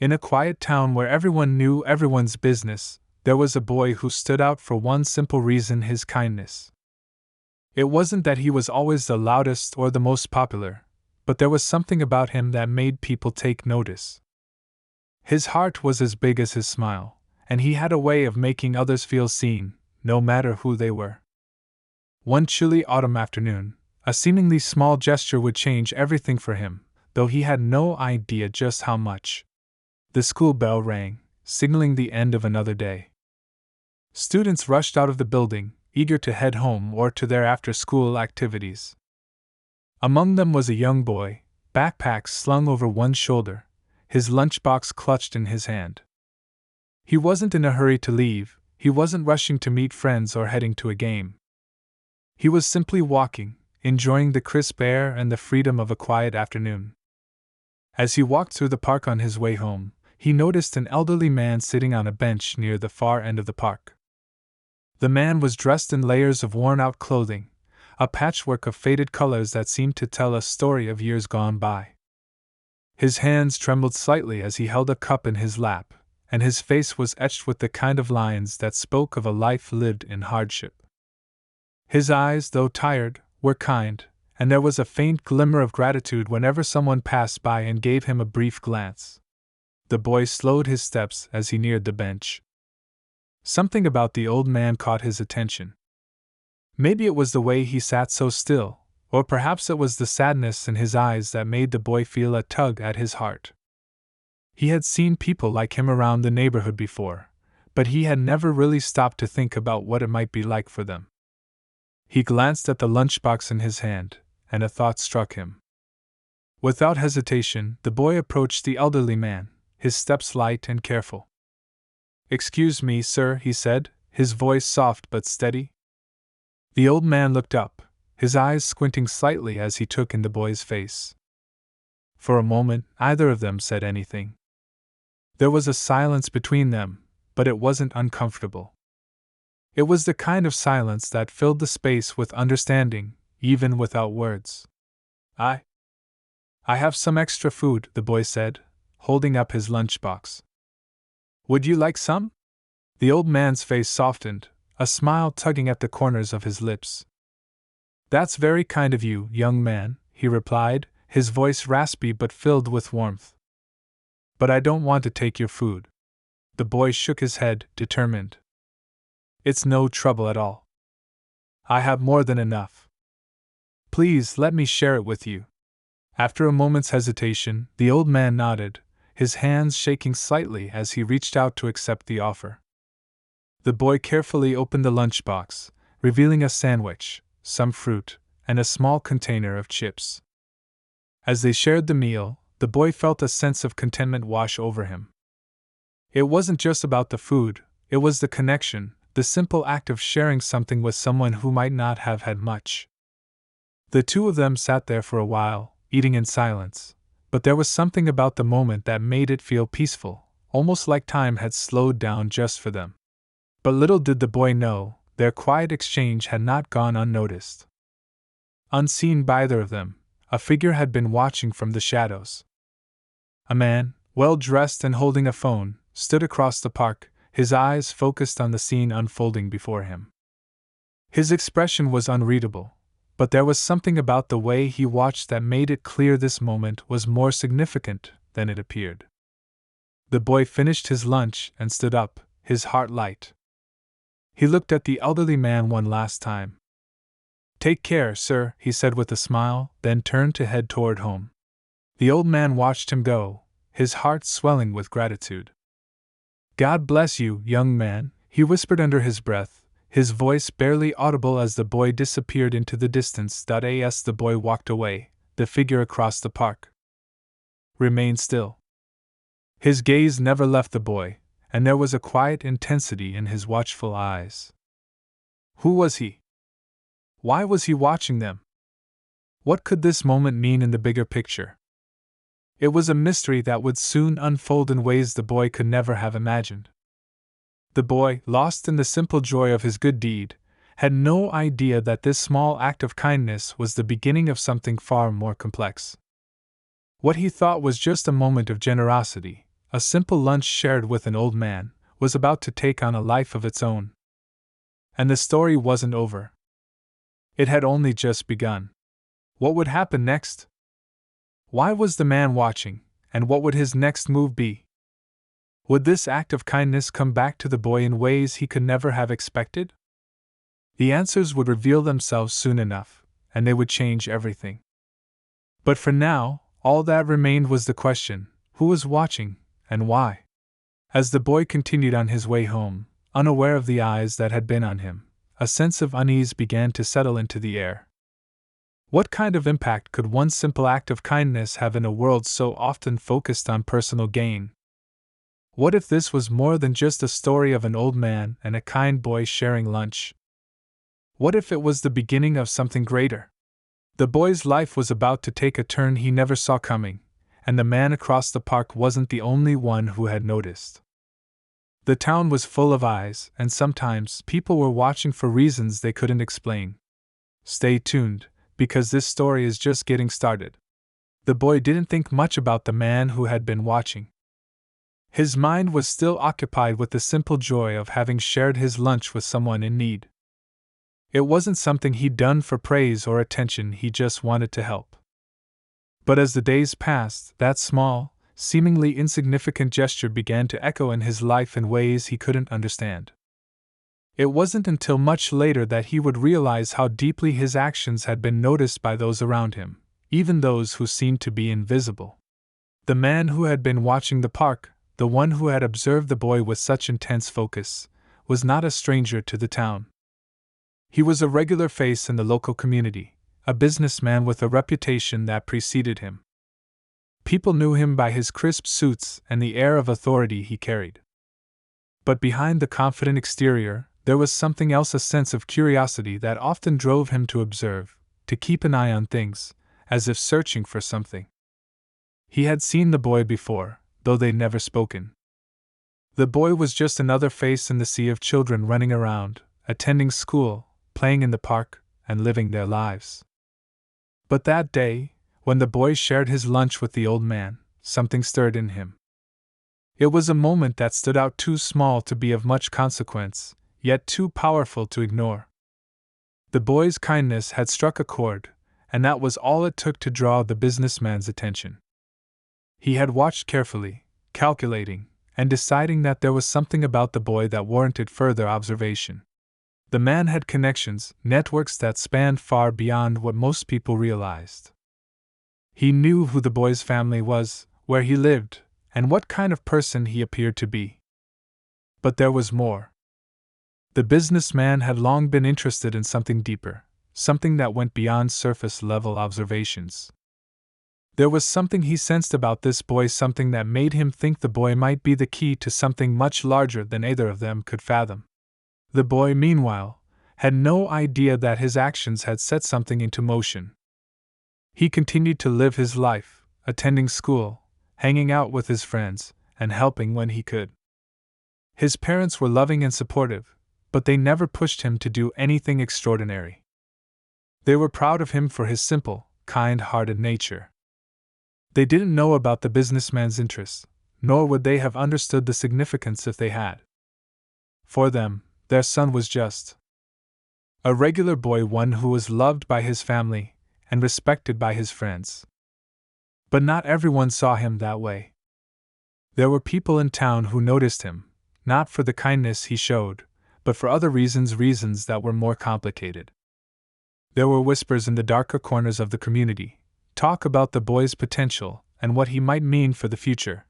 In a quiet town where everyone knew everyone's business, there was a boy who stood out for one simple reason: his kindness. It wasn't that he was always the loudest or the most popular, but there was something about him that made people take notice. His heart was as big as his smile, and he had a way of making others feel seen, no matter who they were. One chilly autumn afternoon, a seemingly small gesture would change everything for him, though he had no idea just how much. The school bell rang, signaling the end of another day. Students rushed out of the building, eager to head home or to their after-school activities. Among them was a young boy, backpack slung over one shoulder, his lunchbox clutched in his hand. He wasn't in a hurry to leave, he wasn't rushing to meet friends or heading to a game. He was simply walking, enjoying the crisp air and the freedom of a quiet afternoon. As he walked through the park on his way home, he noticed an elderly man sitting on a bench near the far end of the park. The man was dressed in layers of worn-out clothing, a patchwork of faded colors that seemed to tell a story of years gone by. His hands trembled slightly as he held a cup in his lap, and his face was etched with the kind of lines that spoke of a life lived in hardship. His eyes, though tired, were kind, and there was a faint glimmer of gratitude whenever someone passed by and gave him a brief glance. The boy slowed his steps as he neared the bench. Something about the old man caught his attention. Maybe it was the way he sat so still, or perhaps it was the sadness in his eyes that made the boy feel a tug at his heart. He had seen people like him around the neighborhood before, but he had never really stopped to think about what it might be like for them. He glanced at the lunchbox in his hand, and a thought struck him. Without hesitation, the boy approached the elderly man, his steps light and careful. "Excuse me, sir," he said, his voice soft but steady. The old man looked up, his eyes squinting slightly as he took in the boy's face. For a moment, neither of them said anything. There was a silence between them, but it wasn't uncomfortable. It was the kind of silence that filled the space with understanding, even without words. I have some extra food," the boy said, holding up his lunchbox. "Would you like some?" The old man's face softened, a smile tugging at the corners of his lips. "That's very kind of you, young man," he replied, his voice raspy but filled with warmth. "But I don't want to take your food." The boy shook his head, determined. "It's no trouble at all. I have more than enough. Please let me share it with you." After a moment's hesitation, the old man nodded, his hands shaking slightly as he reached out to accept the offer. The boy carefully opened the lunchbox, revealing a sandwich, some fruit, and a small container of chips. As they shared the meal, the boy felt a sense of contentment wash over him. It wasn't just about the food, it was the connection, the simple act of sharing something with someone who might not have had much. The two of them sat there for a while, eating in silence, but there was something about the moment that made it feel peaceful, almost like time had slowed down just for them. But little did the boy know, their quiet exchange had not gone unnoticed. Unseen by either of them, a figure had been watching from the shadows. A man, well dressed and holding a phone, stood across the park, his eyes focused on the scene unfolding before him. His expression was unreadable, but there was something about the way he watched that made it clear this moment was more significant than it appeared. The boy finished his lunch and stood up, his heart light. He looked at the elderly man one last time. "Take care, sir," he said with a smile, then turned to head toward home. The old man watched him go, his heart swelling with gratitude. "God bless you, young man," he whispered under his breath, his voice barely audible as the boy disappeared into the distance. As the boy walked away, the figure across the park remained still. His gaze never left the boy, and there was a quiet intensity in his watchful eyes. Who was he? Why was he watching them? What could this moment mean in the bigger picture? It was a mystery that would soon unfold in ways the boy could never have imagined. The boy, lost in the simple joy of his good deed, had no idea that this small act of kindness was the beginning of something far more complex. What he thought was just a moment of generosity, a simple lunch shared with an old man, was about to take on a life of its own. And the story wasn't over. It had only just begun. What would happen next? Why was the man watching, and what would his next move be? Would this act of kindness come back to the boy in ways he could never have expected? The answers would reveal themselves soon enough, and they would change everything. But for now, all that remained was the question: who was watching, and why? As the boy continued on his way home, unaware of the eyes that had been on him, a sense of unease began to settle into the air. What kind of impact could one simple act of kindness have in a world so often focused on personal gain? What if this was more than just a story of an old man and a kind boy sharing lunch? What if it was the beginning of something greater? The boy's life was about to take a turn he never saw coming, and the man across the park wasn't the only one who had noticed. The town was full of eyes, and sometimes people were watching for reasons they couldn't explain. Stay tuned, because this story is just getting started. The boy didn't think much about the man who had been watching. His mind was still occupied with the simple joy of having shared his lunch with someone in need. It wasn't something he'd done for praise or attention, he just wanted to help. But as the days passed, that small, seemingly insignificant gesture began to echo in his life in ways he couldn't understand. It wasn't until much later that he would realize how deeply his actions had been noticed by those around him, even those who seemed to be invisible. The man who had been watching the park, the one who had observed the boy with such intense focus, was not a stranger to the town. He was a regular face in the local community, a businessman with a reputation that preceded him. People knew him by his crisp suits and the air of authority he carried. But behind the confident exterior, there was something else, a sense of curiosity that often drove him to observe, to keep an eye on things, as if searching for something. He had seen the boy before, though they'd never spoken. The boy was just another face in the sea of children running around, attending school, playing in the park, and living their lives. But that day, when the boy shared his lunch with the old man, something stirred in him. It was a moment that stood out, too small to be of much consequence, yet too powerful to ignore. The boy's kindness had struck a chord, and that was all it took to draw the businessman's attention. He had watched carefully, calculating, and deciding that there was something about the boy that warranted further observation. The man had connections, networks that spanned far beyond what most people realized. He knew who the boy's family was, where he lived, and what kind of person he appeared to be. But there was more. The businessman had long been interested in something deeper, something that went beyond surface-level observations. There was something he sensed about this boy, something that made him think the boy might be the key to something much larger than either of them could fathom. The boy, meanwhile, had no idea that his actions had set something into motion. He continued to live his life, attending school, hanging out with his friends, and helping when he could. His parents were loving and supportive, but they never pushed him to do anything extraordinary. They were proud of him for his simple, kind-hearted nature. They didn't know about the businessman's interests, nor would they have understood the significance if they had. For them, their son was just a regular boy, one who was loved by his family and respected by his friends. But not everyone saw him that way. There were people in town who noticed him, not for the kindness he showed, but for other reasons that were more complicated. There were whispers in the darker corners of the community, talk about the boy's potential and what he might mean for the future.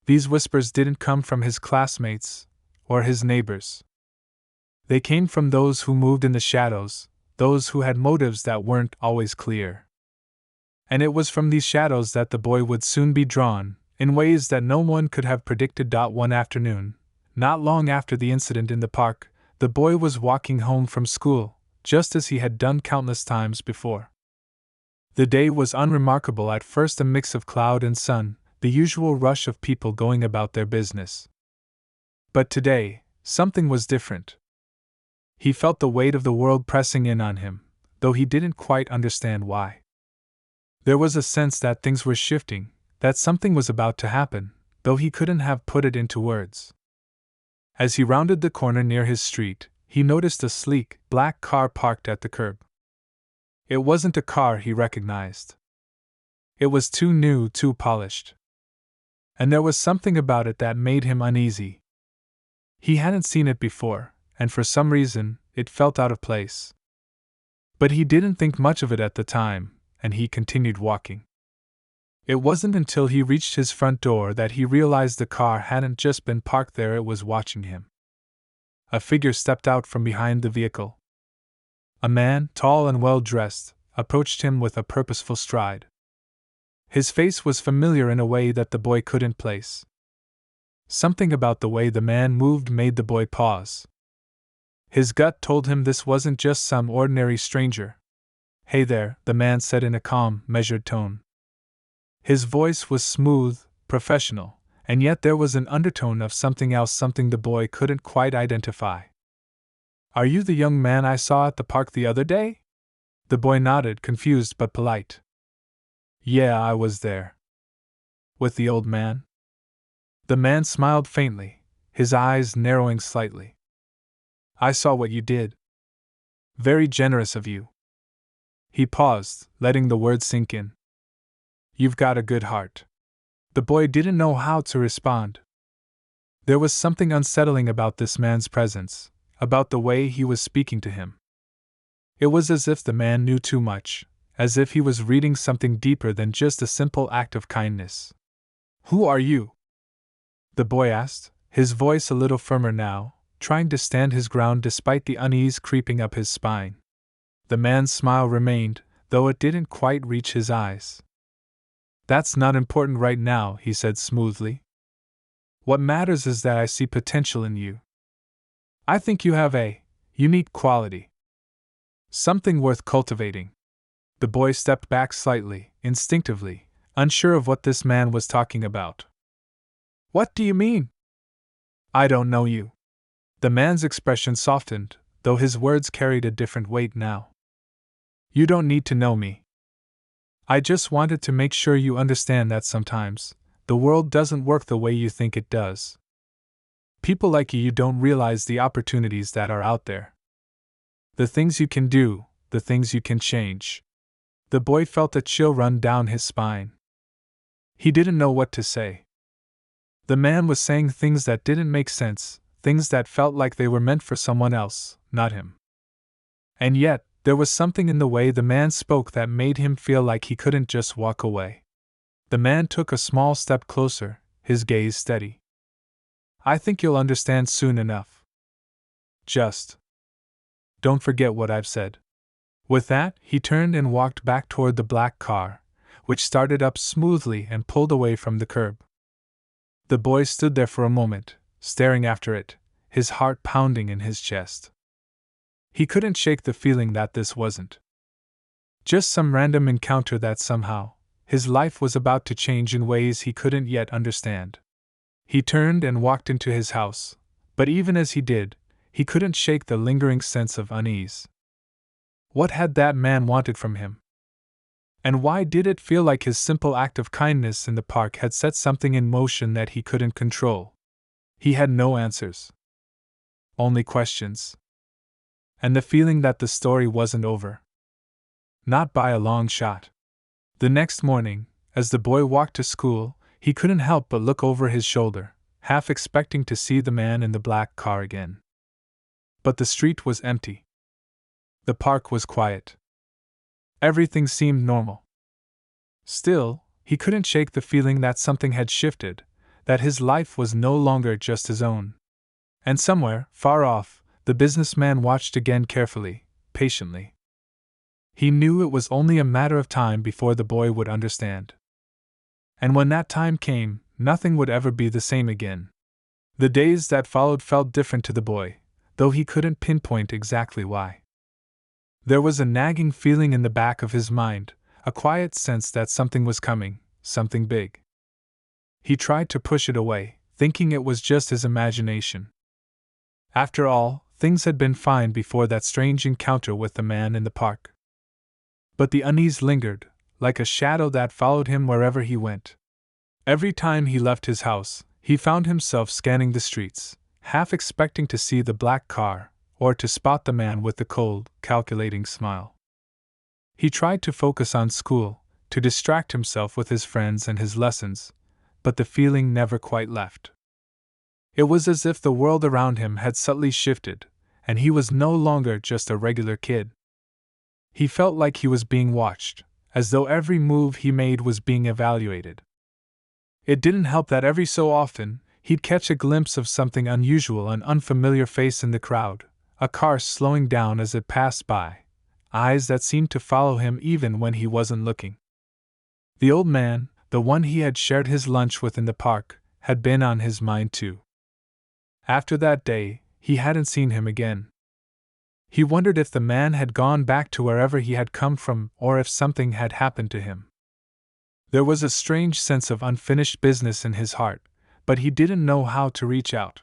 These whispers didn't come from his classmates or his neighbors. They came from those who moved in the shadows, those who had motives that weren't always clear. And it was from these shadows that the boy would soon be drawn, in ways that no one could have predicted. One afternoon, not long after the incident in the park, the boy was walking home from school, just as he had done countless times before. The day was unremarkable at first, a mix of cloud and sun, the usual rush of people going about their business. But today, something was different. He felt the weight of the world pressing in on him, though he didn't quite understand why. There was a sense that things were shifting, that something was about to happen, though he couldn't have put it into words. As he rounded the corner near his street, he noticed a sleek, black car parked at the curb. It wasn't a car he recognized. It was too new, too polished. And there was something about it that made him uneasy. He hadn't seen it before, and for some reason, it felt out of place. But he didn't think much of it at the time, and he continued walking. It wasn't until he reached his front door that he realized the car hadn't just been parked there, it was watching him. A figure stepped out from behind the vehicle. A man, tall and well-dressed, approached him with a purposeful stride. His face was familiar in a way that the boy couldn't place. Something about the way the man moved made the boy pause. His gut told him this wasn't just some ordinary stranger. "Hey there," the man said in a calm, measured tone. His voice was smooth, professional, and yet there was an undertone of something else, something the boy couldn't quite identify. "Are you the young man I saw at the park the other day?" The boy nodded, confused but polite. "Yeah, I was there." "With the old man?" The man smiled faintly, his eyes narrowing slightly. "I saw what you did. Very generous of you." He paused, letting the words sink in. "You've got a good heart." The boy didn't know how to respond. There was something unsettling about this man's presence, about the way he was speaking to him. It was as if the man knew too much, as if he was reading something deeper than just a simple act of kindness. "Who are you?" the boy asked, his voice a little firmer now, trying to stand his ground despite the unease creeping up his spine. The man's smile remained, though it didn't quite reach his eyes. "That's not important right now," he said smoothly. "What matters is that I see potential in you. I think you have a unique quality. Something worth cultivating." The boy stepped back slightly, instinctively, unsure of what this man was talking about. "What do you mean?" "I don't know you." The man's expression softened, though his words carried a different weight now. "You don't need to know me. I just wanted to make sure you understand that sometimes, the world doesn't work the way you think it does. People like you don't realize the opportunities that are out there. The things you can do, the things you can change." The boy felt a chill run down his spine. He didn't know what to say. The man was saying things that didn't make sense, things that felt like they were meant for someone else, not him. And yet, there was something in the way the man spoke that made him feel like he couldn't just walk away. The man took a small step closer, his gaze steady. "I think you'll understand soon enough. Just don't forget what I've said." With that, he turned and walked back toward the black car, which started up smoothly and pulled away from the curb. The boy stood there for a moment, staring after it, his heart pounding in his chest. He couldn't shake the feeling that this wasn't just some random encounter, that somehow his life was about to change in ways he couldn't yet understand. He turned and walked into his house, but even as he did, he couldn't shake the lingering sense of unease. What had that man wanted from him? And why did it feel like his simple act of kindness in the park had set something in motion that he couldn't control? He had no answers. Only questions. And the feeling that the story wasn't over. Not by a long shot. The next morning, as the boy walked to school, he couldn't help but look over his shoulder, half expecting to see the man in the black car again. But the street was empty. The park was quiet. Everything seemed normal. Still, he couldn't shake the feeling that something had shifted, that his life was no longer just his own. And somewhere, far off, the businessman watched again carefully, patiently. He knew it was only a matter of time before the boy would understand. And when that time came, nothing would ever be the same again. The days that followed felt different to the boy, though he couldn't pinpoint exactly why. There was a nagging feeling in the back of his mind, a quiet sense that something was coming, something big. He tried to push it away, thinking it was just his imagination. After all, things had been fine before that strange encounter with the man in the park. But the unease lingered, like a shadow that followed him wherever he went. Every time he left his house, he found himself scanning the streets, half expecting to see the black car, or to spot the man with the cold, calculating smile. He tried to focus on school, to distract himself with his friends and his lessons, but the feeling never quite left. It was as if the world around him had subtly shifted, and he was no longer just a regular kid. He felt like he was being watched, as though every move he made was being evaluated. It didn't help that every so often, he'd catch a glimpse of something unusual, an unfamiliar face in the crowd, a car slowing down as it passed by, eyes that seemed to follow him even when he wasn't looking. The old man, the one he had shared his lunch with in the park, had been on his mind too. After that day, he hadn't seen him again. He wondered if the man had gone back to wherever he had come from, or if something had happened to him. There was a strange sense of unfinished business in his heart, but he didn't know how to reach out.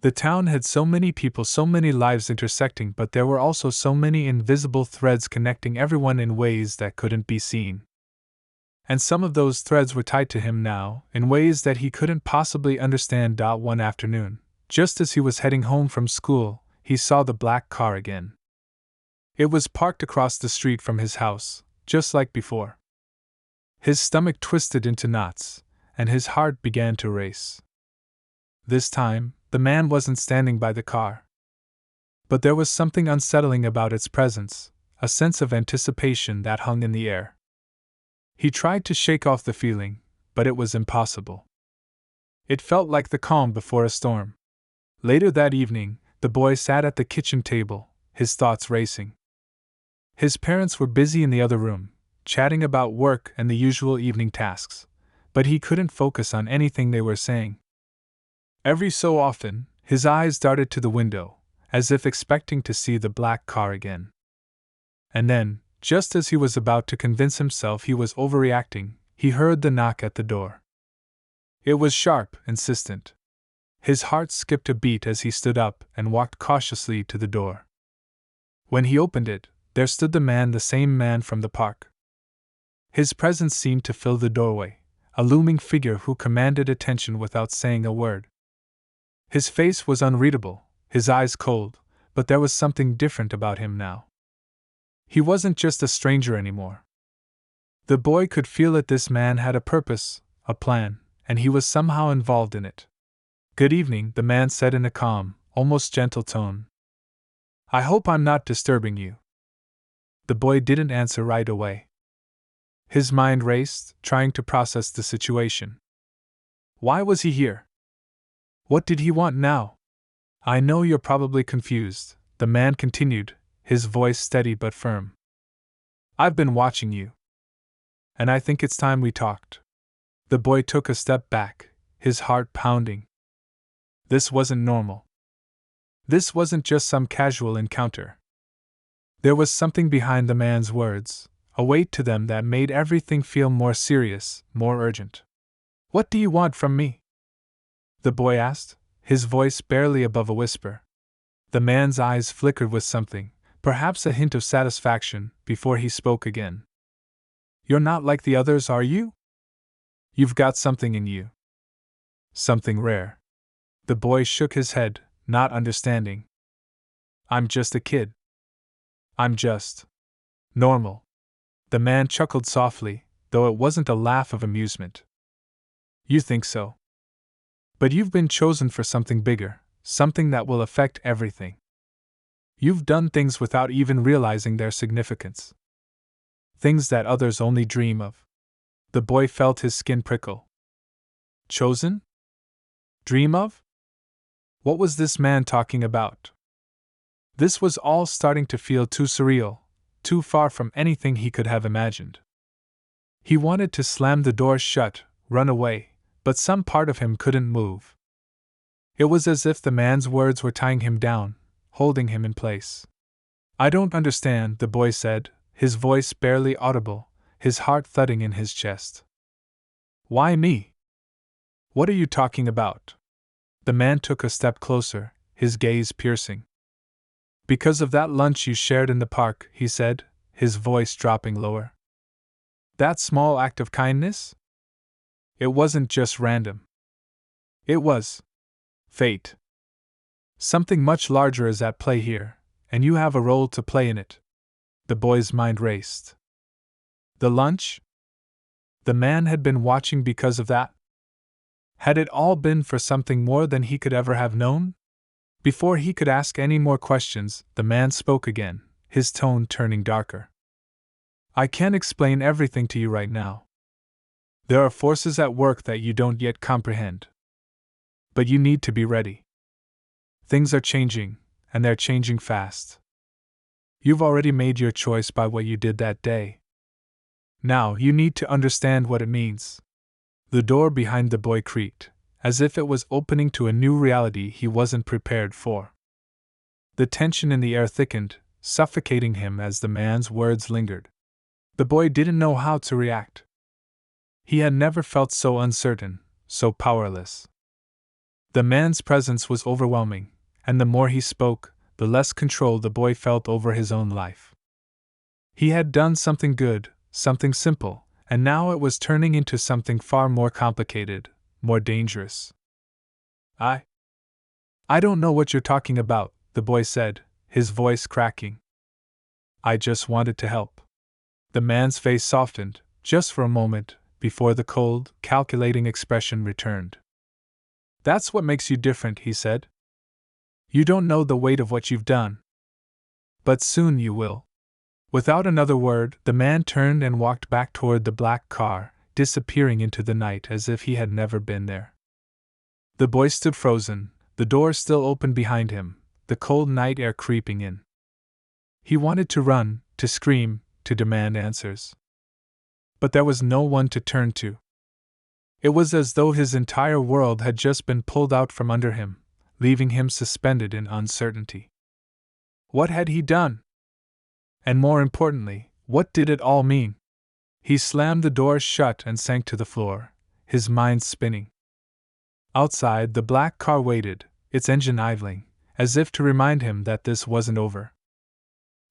The town had so many people, so many lives intersecting, but there were also so many invisible threads connecting everyone in ways that couldn't be seen. And some of those threads were tied to him now, in ways that he couldn't possibly understand. One afternoon, just as he was heading home from school, he saw the black car again. It was parked across the street from his house, just like before. His stomach twisted into knots, and his heart began to race. This time, the man wasn't standing by the car. But there was something unsettling about its presence, a sense of anticipation that hung in the air. He tried to shake off the feeling, but it was impossible. It felt like the calm before a storm. Later that evening, the boy sat at the kitchen table, his thoughts racing. His parents were busy in the other room, chatting about work and the usual evening tasks, but he couldn't focus on anything they were saying. Every so often, his eyes darted to the window, as if expecting to see the black car again. And then, just as he was about to convince himself he was overreacting, he heard the knock at the door. It was sharp, insistent. His heart skipped a beat as he stood up and walked cautiously to the door. When he opened it, there stood the man, the same man from the park. His presence seemed to fill the doorway, a looming figure who commanded attention without saying a word. His face was unreadable, his eyes cold, but there was something different about him now. He wasn't just a stranger anymore. The boy could feel that this man had a purpose, a plan, and he was somehow involved in it. "Good evening," the man said in a calm, almost gentle tone. "I hope I'm not disturbing you." The boy didn't answer right away. His mind raced, trying to process the situation. Why was he here? What did he want now? "I know you're probably confused," the man continued, his voice steady but firm. "I've been watching you. And I think it's time we talked." The boy took a step back, his heart pounding. This wasn't normal. This wasn't just some casual encounter. There was something behind the man's words, a weight to them that made everything feel more serious, more urgent. "What do you want from me?" the boy asked, his voice barely above a whisper. The man's eyes flickered with something, perhaps a hint of satisfaction, before he spoke again. "You're not like the others, are you? You've got something in you. Something rare." The boy shook his head, not understanding. "I'm just a kid. I'm just normal." The man chuckled softly, though it wasn't a laugh of amusement. "You think so? But you've been chosen for something bigger, something that will affect everything. You've done things without even realizing their significance. Things that others only dream of." The boy felt his skin prickle. Chosen? Dream of? What was this man talking about? This was all starting to feel too surreal, too far from anything he could have imagined. He wanted to slam the door shut, run away, but some part of him couldn't move. It was as if the man's words were tying him down, holding him in place. "I don't understand," the boy said, his voice barely audible, his heart thudding in his chest. "Why me? What are you talking about?" The man took a step closer, his gaze piercing. "Because of that lunch you shared in the park," he said, his voice dropping lower. "That small act of kindness? It wasn't just random. It was fate. Something much larger is at play here, and you have a role to play in it. The boy's mind raced. The lunch? The man had been watching because of that? Had it all been for something more than he could ever have known? Before he could ask any more questions, the man spoke again, his tone turning darker. I can't explain everything to you right now. There are forces at work that you don't yet comprehend. But you need to be ready. Things are changing, and they're changing fast. You've already made your choice by what you did that day. Now you need to understand what it means. The door behind the boy creaked, as if it was opening to a new reality he wasn't prepared for. The tension in the air thickened, suffocating him as the man's words lingered. The boy didn't know how to react. He had never felt so uncertain, so powerless. The man's presence was overwhelming, and the more he spoke, the less control the boy felt over his own life. He had done something good, something simple, and now it was turning into something far more complicated, more dangerous. I don't know what you're talking about, the boy said, his voice cracking. I just wanted to help. The man's face softened, just for a moment, before the cold, calculating expression returned. That's what makes you different, he said. You don't know the weight of what you've done. But soon you will. Without another word, the man turned and walked back toward the black car, disappearing into the night as if he had never been there. The boy stood frozen, the door still open behind him, the cold night air creeping in. He wanted to run, to scream, to demand answers. But there was no one to turn to. It was as though his entire world had just been pulled out from under him, leaving him suspended in uncertainty. What had he done? And more importantly, what did it all mean? He slammed the door shut and sank to the floor, his mind spinning. Outside, the black car waited, its engine idling, as if to remind him that this wasn't over.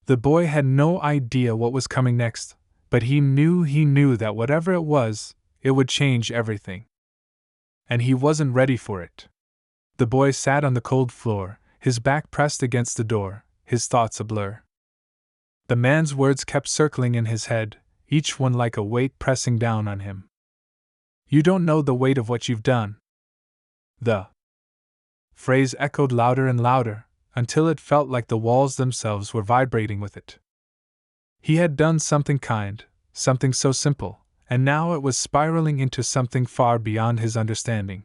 The boy had no idea what was coming next, but he knew that whatever it was, it would change everything. And he wasn't ready for it. The boy sat on the cold floor, his back pressed against the door, his thoughts a blur. The man's words kept circling in his head, each one like a weight pressing down on him. You don't know the weight of what you've done. The phrase echoed louder and louder, until it felt like the walls themselves were vibrating with it. He had done something kind, something so simple, and now it was spiraling into something far beyond his understanding.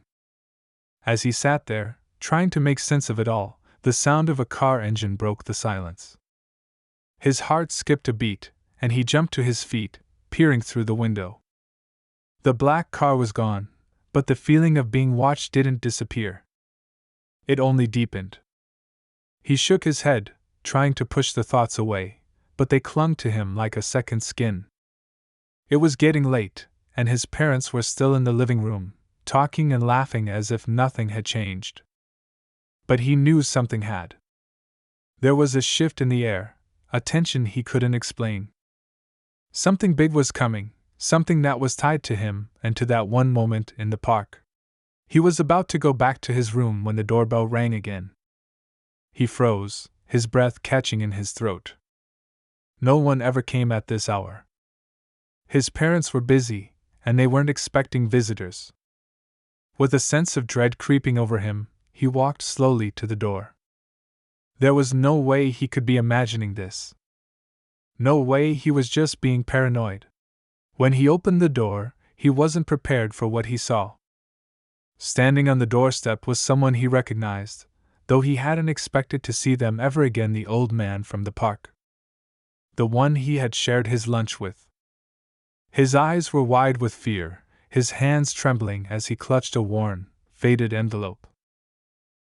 As he sat there, trying to make sense of it all, the sound of a car engine broke the silence. His heart skipped a beat, and he jumped to his feet, peering through the window. The black car was gone, but the feeling of being watched didn't disappear. It only deepened. He shook his head, trying to push the thoughts away, but they clung to him like a second skin. It was getting late, and his parents were still in the living room, talking and laughing as if nothing had changed. But he knew something had. There was a shift in the air, a tension he couldn't explain. Something big was coming, something that was tied to him and to that one moment in the park. He was about to go back to his room when the doorbell rang again. He froze, his breath catching in his throat. No one ever came at this hour. His parents were busy, and they weren't expecting visitors. With a sense of dread creeping over him, he walked slowly to the door. There was no way he could be imagining this. No way he was just being paranoid. When he opened the door, he wasn't prepared for what he saw. Standing on the doorstep was someone he recognized, though he hadn't expected to see them ever again, the old man from the park. The one he had shared his lunch with. His eyes were wide with fear, his hands trembling as he clutched a worn, faded envelope.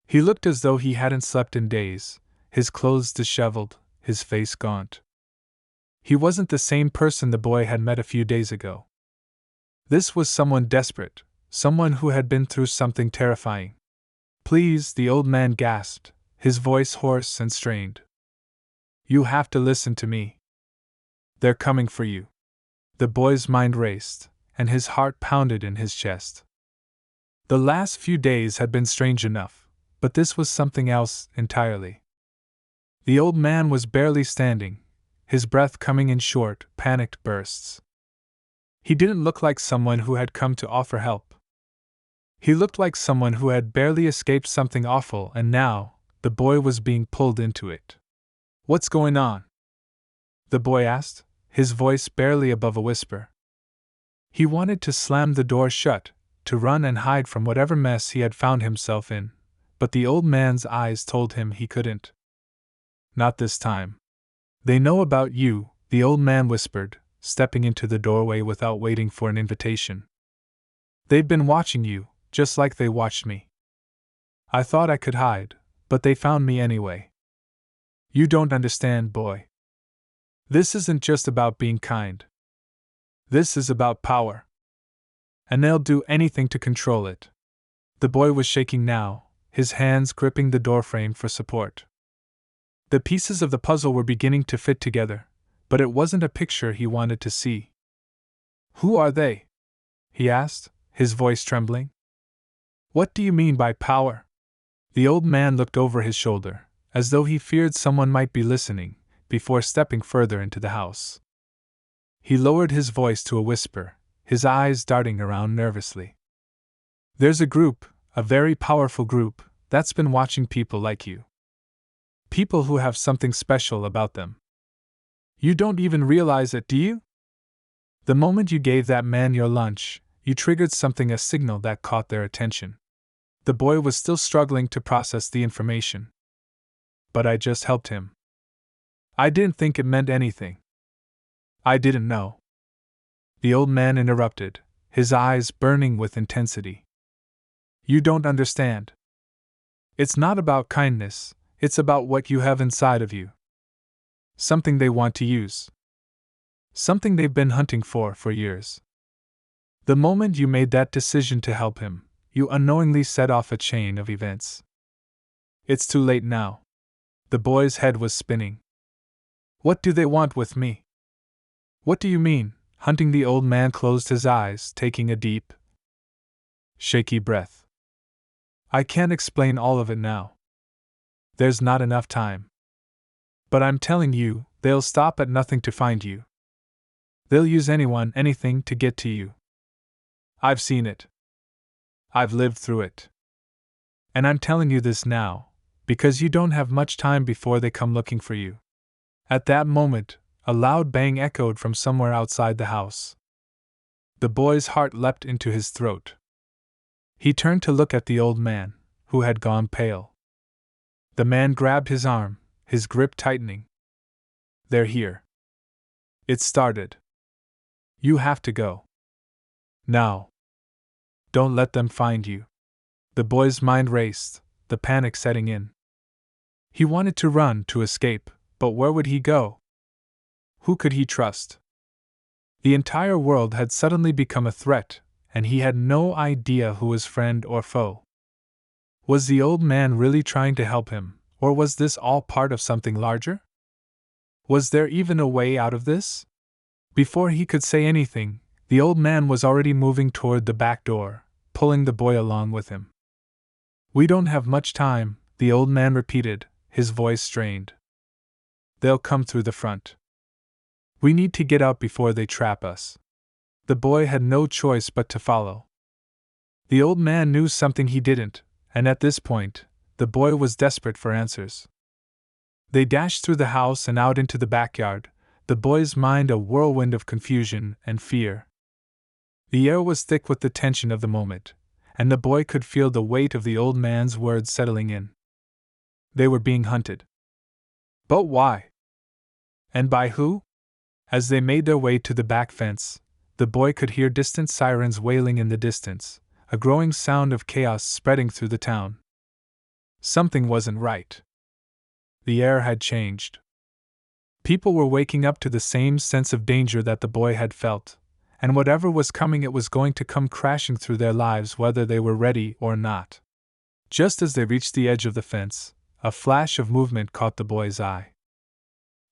He looked as though he hadn't slept in days, his clothes disheveled, his face gaunt. He wasn't the same person the boy had met a few days ago. This was someone desperate, someone who had been through something terrifying. Please, the old man gasped, his voice hoarse and strained. You have to listen to me. They're coming for you. The boy's mind raced, and his heart pounded in his chest. The last few days had been strange enough, but this was something else entirely. The old man was barely standing, his breath coming in short, panicked bursts. He didn't look like someone who had come to offer help. He looked like someone who had barely escaped something awful, and now, the boy was being pulled into it. "What's going on?" the boy asked, his voice barely above a whisper. He wanted to slam the door shut, to run and hide from whatever mess he had found himself in, but the old man's eyes told him he couldn't. "Not this time. They know about you," the old man whispered, stepping into the doorway without waiting for an invitation. "They've been watching you, just like they watched me. I thought I could hide, but they found me anyway. You don't understand, boy. This isn't just about being kind. This is about power. And they'll do anything to control it." The boy was shaking now, his hands gripping the doorframe for support. The pieces of the puzzle were beginning to fit together, but it wasn't a picture he wanted to see. "Who are they?" he asked, his voice trembling. "What do you mean by power?" The old man looked over his shoulder, as though he feared someone might be listening, before stepping further into the house. He lowered his voice to a whisper, his eyes darting around nervously. "There's a group, a very powerful group, that's been watching people like you. People who have something special about them. You don't even realize it, do you? The moment you gave that man your lunch, you triggered something, a signal that caught their attention." The boy was still struggling to process the information. "But I just helped him. I didn't think it meant anything. I didn't know." The old man interrupted, his eyes burning with intensity. "You don't understand. It's not about kindness, it's about what you have inside of you. Something they want to use. Something they've been hunting for years. The moment you made that decision to help him, you unknowingly set off a chain of events. It's too late now." The boy's head was spinning. "What do they want with me?" "What do you mean?" Hunting. The old man closed his eyes, taking a deep, shaky breath. "I can't explain all of it now. There's not enough time. But I'm telling you, they'll stop at nothing to find you. They'll use anyone, anything to get to you. I've seen it. I've lived through it. And I'm telling you this now, because you don't have much time before they come looking for you." At that moment, a loud bang echoed from somewhere outside the house. The boy's heart leapt into his throat. He turned to look at the old man, who had gone pale. The man grabbed his arm, his grip tightening. "They're here. It started. You have to go. Now. Don't let them find you." The boy's mind raced, the panic setting in. He wanted to run, to escape, but where would he go? Who could he trust? The entire world had suddenly become a threat, and he had no idea who was friend or foe. Was the old man really trying to help him, or was this all part of something larger? Was there even a way out of this? Before he could say anything, the old man was already moving toward the back door, pulling the boy along with him. "We don't have much time," the old man repeated, his voice strained. "They'll come through the front. We need to get out before they trap us." The boy had no choice but to follow. The old man knew something he didn't, and at this point, the boy was desperate for answers. They dashed through the house and out into the backyard, the boy's mind a whirlwind of confusion and fear. The air was thick with the tension of the moment, and the boy could feel the weight of the old man's words settling in. They were being hunted. But why? And by who? As they made their way to the back fence, the boy could hear distant sirens wailing in the distance, a growing sound of chaos spreading through the town. Something wasn't right. The air had changed. People were waking up to the same sense of danger that the boy had felt, and whatever was coming, it was going to come crashing through their lives whether they were ready or not. Just as they reached the edge of the fence, a flash of movement caught the boy's eye.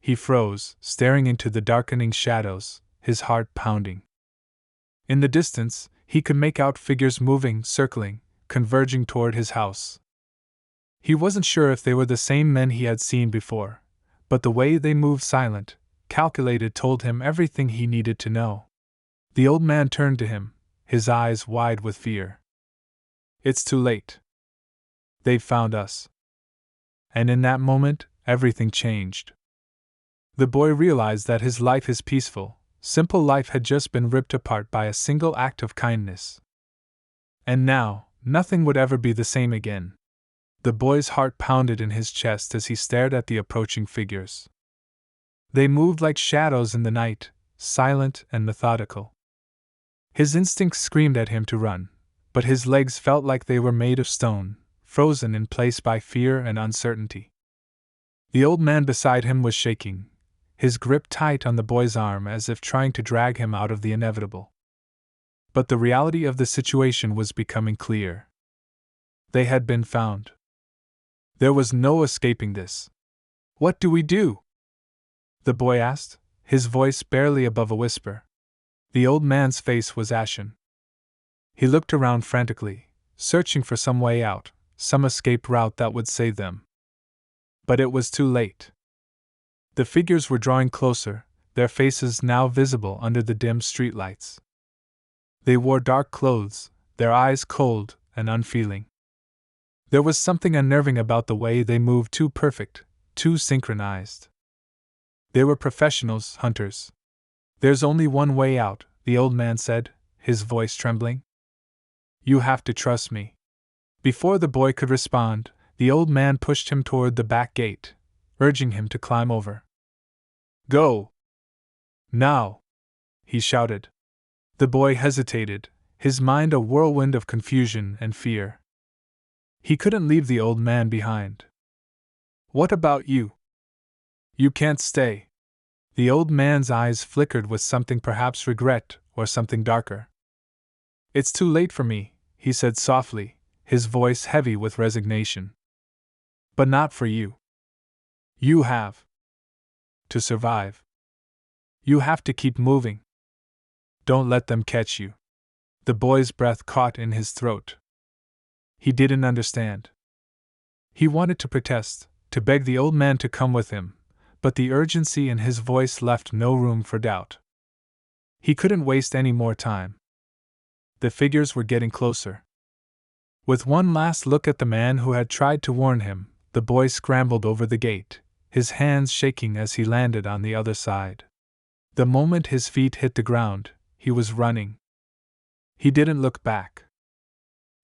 He froze, staring into the darkening shadows, his heart pounding. In the distance, he could make out figures moving, circling, converging toward his house. He wasn't sure if they were the same men he had seen before, but the way they moved silent, calculated told him everything he needed to know. The old man turned to him, his eyes wide with fear. "It's too late. They've found us." And in that moment, everything changed. The boy realized that his life, his peaceful, simple life, had just been ripped apart by a single act of kindness. And now, nothing would ever be the same again. The boy's heart pounded in his chest as he stared at the approaching figures. They moved like shadows in the night, silent and methodical. His instincts screamed at him to run, but his legs felt like they were made of stone, frozen in place by fear and uncertainty. The old man beside him was shaking, his grip tight on the boy's arm as if trying to drag him out of the inevitable. But the reality of the situation was becoming clear. They had been found. There was no escaping this. "What do we do?" the boy asked, his voice barely above a whisper. The old man's face was ashen. He looked around frantically, searching for some way out, some escape route that would save them. But it was too late. The figures were drawing closer, their faces now visible under the dim streetlights. They wore dark clothes, their eyes cold and unfeeling. There was something unnerving about the way they moved, too perfect, too synchronized. They were professionals, hunters. "There's only one way out," the old man said, his voice trembling. "You have to trust me." Before the boy could respond, the old man pushed him toward the back gate, urging him to climb over. "Go! Now!" he shouted. The boy hesitated, his mind a whirlwind of confusion and fear. He couldn't leave the old man behind. "What about you? You can't stay." The old man's eyes flickered with something, perhaps regret, or something darker. "It's too late for me," he said softly, his voice heavy with resignation. "But not for you. You have to survive. You have to keep moving. Don't let them catch you." The boy's breath caught in his throat. He didn't understand. He wanted to protest, to beg the old man to come with him, but the urgency in his voice left no room for doubt. He couldn't waste any more time. The figures were getting closer. With one last look at the man who had tried to warn him, the boy scrambled over the gate, his hands shaking as he landed on the other side. The moment his feet hit the ground, he was running. He didn't look back.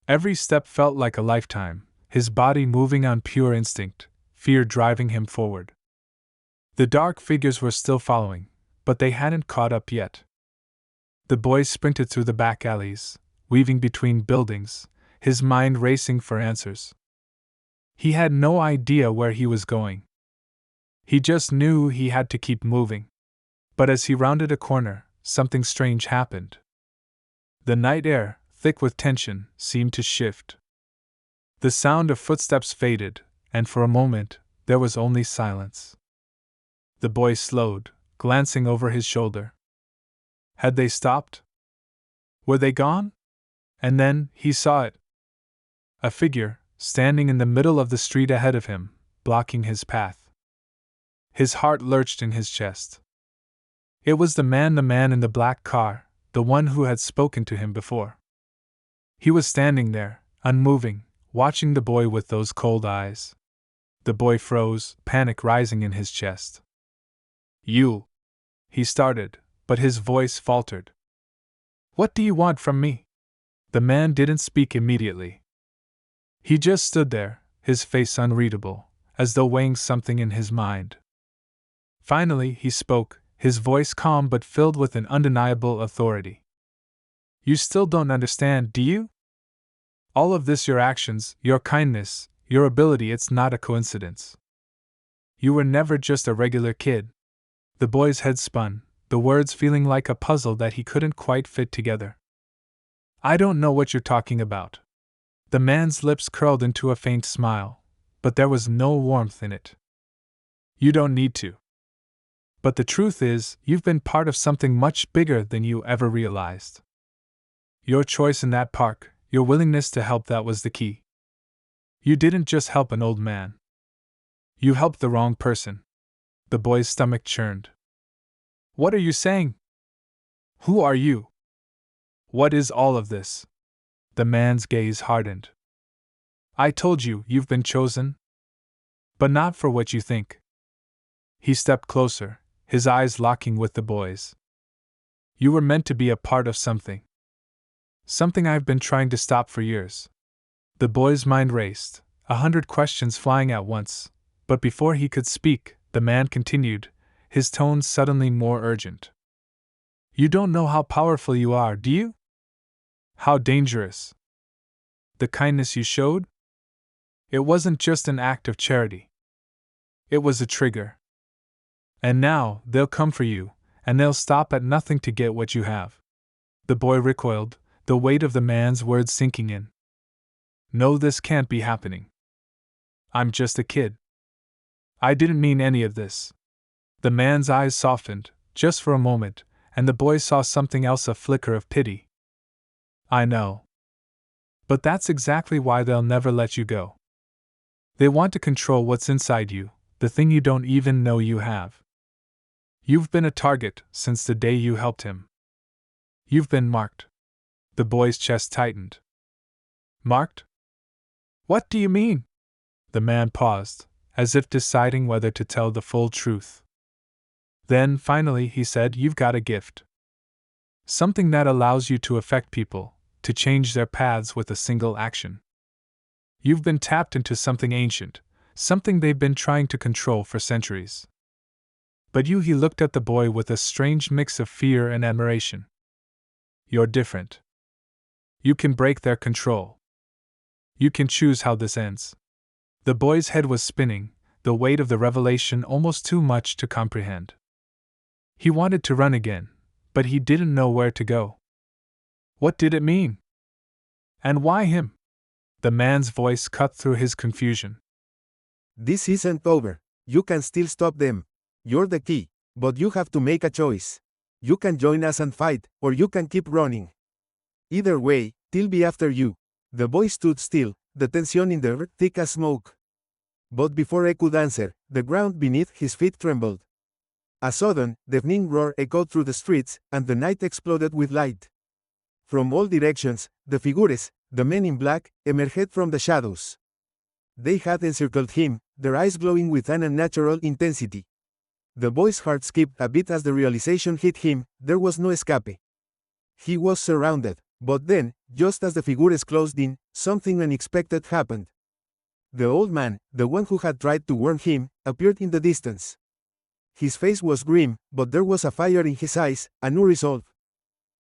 Every step felt like a lifetime, his body moving on pure instinct, fear driving him forward. The dark figures were still following, but they hadn't caught up yet. The boy sprinted through the back alleys, weaving between buildings, his mind racing for answers. He had no idea where he was going. He just knew he had to keep moving. But as he rounded a corner, something strange happened. The night air, thick with tension, seemed to shift. The sound of footsteps faded, and for a moment, there was only silence. The boy slowed, glancing over his shoulder. Had they stopped? Were they gone? And then, he saw it. A figure, standing in the middle of the street ahead of him, blocking his path. His heart lurched in his chest. It was the man in the black car, the one who had spoken to him before. He was standing there, unmoving, watching the boy with those cold eyes. The boy froze, panic rising in his chest. "You," he started, but his voice faltered. "What do you want from me?" The man didn't speak immediately. He just stood there, his face unreadable, as though weighing something in his mind. Finally, he spoke, his voice calm but filled with an undeniable authority. "You still don't understand, do you? All of this, your actions, your kindness, your ability, it's not a coincidence. You were never just a regular kid." The boy's head spun, the words feeling like a puzzle that he couldn't quite fit together. "I don't know what you're talking about." The man's lips curled into a faint smile, but there was no warmth in it. "You don't need to. But the truth is, you've been part of something much bigger than you ever realized. Your choice in that park, your willingness to help, that was the key. You didn't just help an old man. You helped the wrong person. The boy's stomach churned. What are you saying? Who are you? What is all of this? The man's gaze hardened. I told you, you've been chosen. But not for what you think. He stepped closer, his eyes locking with the boy's. You were meant to be a part of something. Something I've been trying to stop for years. The boy's mind raced, 100 questions flying at once, but before he could speak, the man continued, his tone suddenly more urgent. You don't know how powerful you are, do you? How dangerous. The kindness you showed? It wasn't just an act of charity. It was a trigger. And now, they'll come for you, and they'll stop at nothing to get what you have. The boy recoiled, the weight of the man's words sinking in. No, this can't be happening. I'm just a kid. I didn't mean any of this. The man's eyes softened, just for a moment, and the boy saw something else, a flicker of pity. I know. But that's exactly why they'll never let you go. They want to control what's inside you, the thing you don't even know you have. You've been a target since the day you helped him. You've been marked. The boy's chest tightened. Marked? What do you mean? The man paused, as if deciding whether to tell the full truth. Then, finally, he said, You've got a gift. Something that allows you to affect people, to change their paths with a single action. You've been tapped into something ancient, something they've been trying to control for centuries. But he looked at the boy with a strange mix of fear and admiration. You're different. You can break their control. You can choose how this ends. The boy's head was spinning, the weight of the revelation almost too much to comprehend. He wanted to run again, but he didn't know where to go. What did it mean? And why him? The man's voice cut through his confusion. This isn't over. You can still stop them. You're the key, but you have to make a choice. You can join us and fight, or you can keep running. Either way, they'll be after you. The boy stood still, the tension in the air thick as smoke. But before he could answer, the ground beneath his feet trembled. A sudden, deafening roar echoed through the streets, and the night exploded with light. From all directions, the figures, the men in black, emerged from the shadows. They had encircled him, their eyes glowing with an unnatural intensity. The boy's heart skipped a beat as the realization hit him, there was no escape. He was surrounded, but then, just as the figures closed in, something unexpected happened. The old man, the one who had tried to warn him, appeared in the distance. His face was grim, but there was a fire in his eyes, a new resolve.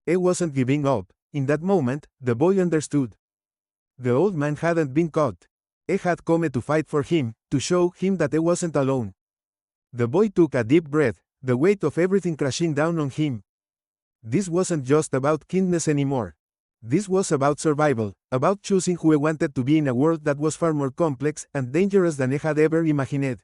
He wasn't giving up. In that moment, the boy understood. The old man hadn't been caught. He had come to fight for him, to show him that he wasn't alone. The boy took a deep breath, the weight of everything crashing down on him. This wasn't just about kindness anymore. This was about survival, about choosing who he wanted to be in a world that was far more complex and dangerous than he had ever imagined.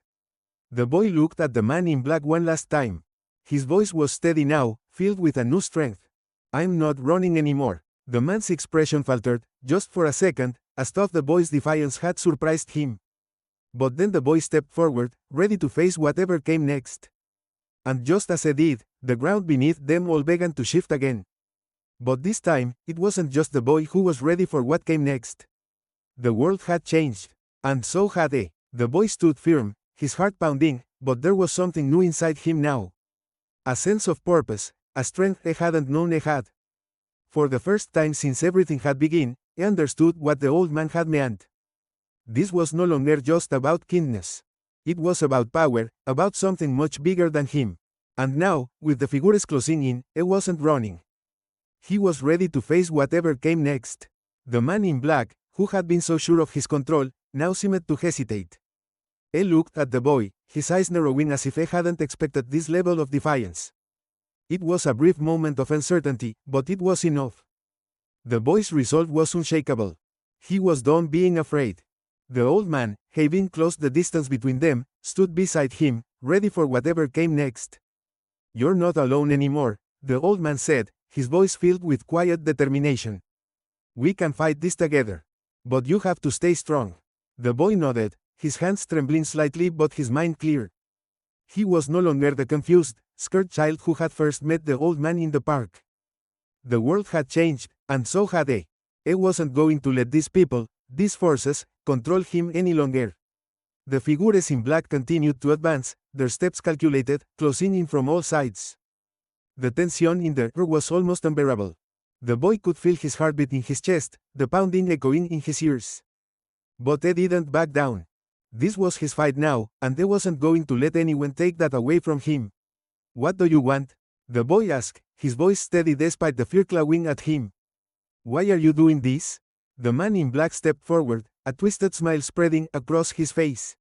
The boy looked at the man in black one last time. His voice was steady now, filled with a new strength. I'm not running anymore. The man's expression faltered, just for a second, as though the boy's defiance had surprised him. But then the boy stepped forward, ready to face whatever came next. And just as he did, the ground beneath them all began to shift again. But this time, it wasn't just the boy who was ready for what came next. The world had changed. And so had he. The boy stood firm, his heart pounding, but there was something new inside him now. A sense of purpose, a strength he hadn't known he had. For the first time since everything had begun, he understood what the old man had meant. This was no longer just about kindness. It was about power, about something much bigger than him. And now, with the figures closing in, he wasn't running. He was ready to face whatever came next. The man in black, who had been so sure of his control, now seemed to hesitate. He looked at the boy, his eyes narrowing as if he hadn't expected this level of defiance. It was a brief moment of uncertainty, but it was enough. The boy's resolve was unshakable. He was done being afraid. The old man, having closed the distance between them, stood beside him, ready for whatever came next. You're not alone anymore, the old man said, his voice filled with quiet determination. We can fight this together. But you have to stay strong. The boy nodded, his hands trembling slightly but his mind clear. He was no longer the confused, scared child who had first met the old man in the park. The world had changed, and so had he. He wasn't going to let these people, these forces, control him any longer. The figures in black continued to advance, their steps calculated, closing in from all sides. The tension in the air was almost unbearable. The boy could feel his heartbeat in his chest, the pounding echoing in his ears. But he didn't back down. This was his fight now, and he wasn't going to let anyone take that away from him. What do you want? The boy asked, his voice steady despite the fear clawing at him. Why are you doing this? The man in black stepped forward, a twisted smile spreading across his face.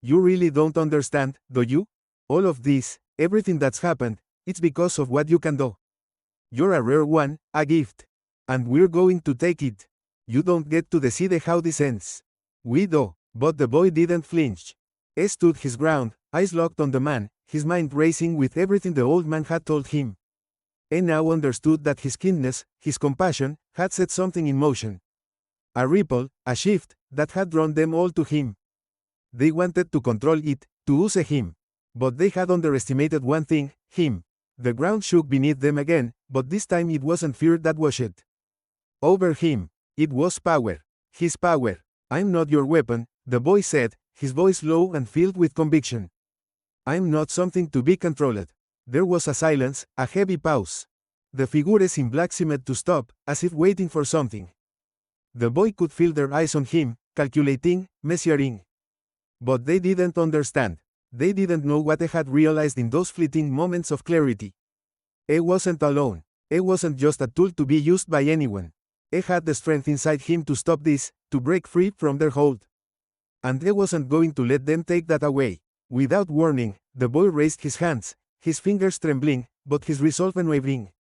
You really don't understand, do you? All of this, everything that's happened, it's because of what you can do. You're a rare one, a gift. And we're going to take it. You don't get to decide how this ends. We do. But the boy didn't flinch. He stood his ground, eyes locked on the man, his mind racing with everything the old man had told him. He now understood that his kindness, his compassion, had set something in motion. A ripple, a shift, that had drawn them all to him. They wanted to control it, to use him. But they had underestimated one thing, him. The ground shook beneath them again, but this time it wasn't fear that washed over him. It was power. His power. I'm not your weapon, the boy said, his voice low and filled with conviction. I'm not something to be controlled. There was a silence, a heavy pause. The figures in black seemed to stop, as if waiting for something. The boy could feel their eyes on him, calculating, measuring. But they didn't understand. They didn't know what they had realized in those fleeting moments of clarity. He wasn't alone. He wasn't just a tool to be used by anyone. He had the strength inside him to stop this, to break free from their hold. And he wasn't going to let them take that away. Without warning, the boy raised his hands, his fingers trembling, but his resolve unwavering.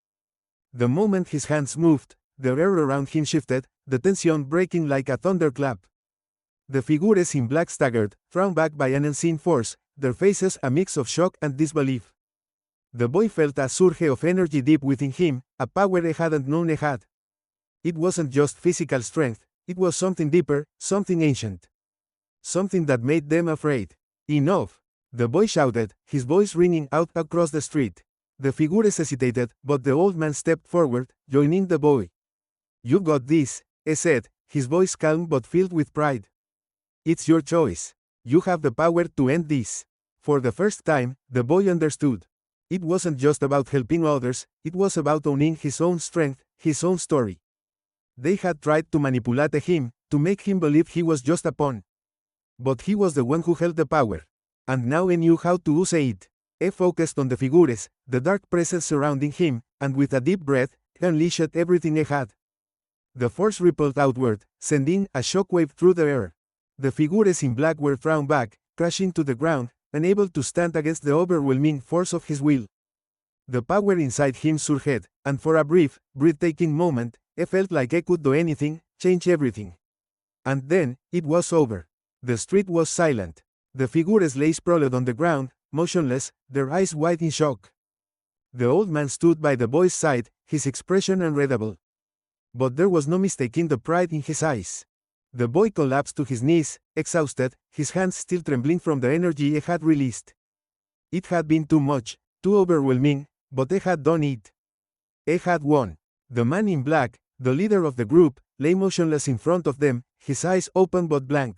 The moment his hands moved, the air around him shifted, the tension breaking like a thunderclap. The figures in black staggered, thrown back by an unseen force, their faces a mix of shock and disbelief. The boy felt a surge of energy deep within him, a power he hadn't known he had. It wasn't just physical strength, it was something deeper, something ancient. Something that made them afraid. Enough! The boy shouted, his voice ringing out across the street. The figures hesitated, but the old man stepped forward, joining the boy. You got this, he said, his voice calm but filled with pride. It's your choice. You have the power to end this. For the first time, the boy understood. It wasn't just about helping others, it was about owning his own strength, his own story. They had tried to manipulate him, to make him believe he was just a pawn. But he was the one who held the power. And now he knew how to use it. He focused on the figures, the dark presence surrounding him, and with a deep breath, he unleashed everything he had. The force rippled outward, sending a shockwave through the air. The figures in black were thrown back, crashing to the ground, unable to stand against the overwhelming force of his will. The power inside him surged, and for a brief, breathtaking moment, he felt like he could do anything, change everything. And then, it was over. The street was silent. The figures lay sprawled on the ground, motionless, their eyes wide in shock. The old man stood by the boy's side, his expression unreadable. But there was no mistaking the pride in his eyes. The boy collapsed to his knees, exhausted, his hands still trembling from the energy he had released. It had been too much, too overwhelming, but he had done it. He had won. The man in black, the leader of the group, lay motionless in front of them, his eyes open but blank.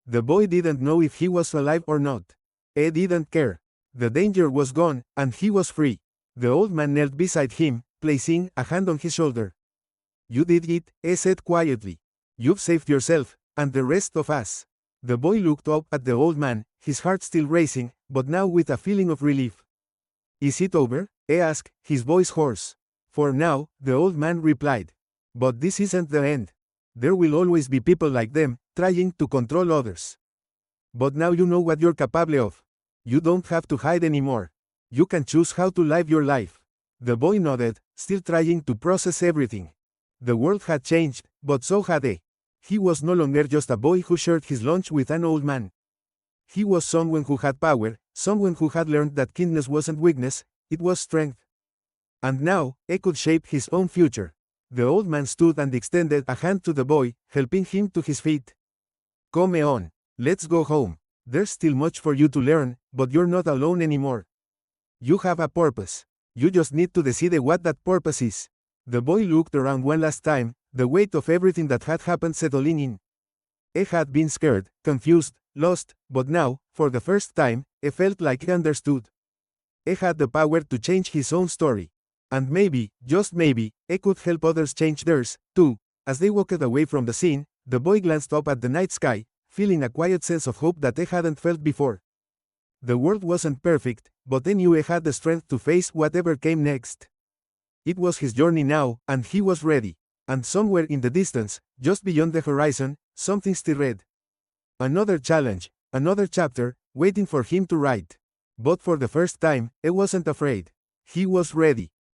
The boy didn't know if he was alive or not. He didn't care. The danger was gone, and he was free. The old man knelt beside him, placing a hand on his shoulder. You did it, he said quietly. You've saved yourself, and the rest of us. The boy looked up at the old man, his heart still racing, but now with a feeling of relief. Is it over? He asked, his voice hoarse. For now, the old man replied. But this isn't the end. There will always be people like them, trying to control others. But now you know what you're capable of. You don't have to hide anymore. You can choose how to live your life. The boy nodded, still trying to process everything. The world had changed, but so had he. He was no longer just a boy who shared his lunch with an old man. He was someone who had power, someone who had learned that kindness wasn't weakness, it was strength. And now, he could shape his own future. The old man stood and extended a hand to the boy, helping him to his feet. Come on, let's go home. There's still much for you to learn, but you're not alone anymore. You have a purpose. You just need to decide what that purpose is. The boy looked around one last time, the weight of everything that had happened settling in. He had been scared, confused, lost, but now, for the first time, he felt like he understood. He had the power to change his own story. And maybe, just maybe, he could help others change theirs, too. As they walked away from the scene, the boy glanced up at the night sky, feeling a quiet sense of hope that he hadn't felt before. The world wasn't perfect, but he knew he had the strength to face whatever came next. It was his journey now, and he was ready. And somewhere in the distance, just beyond the horizon, something stirred. Another challenge, another chapter, waiting for him to write. But for the first time, he wasn't afraid. He was ready.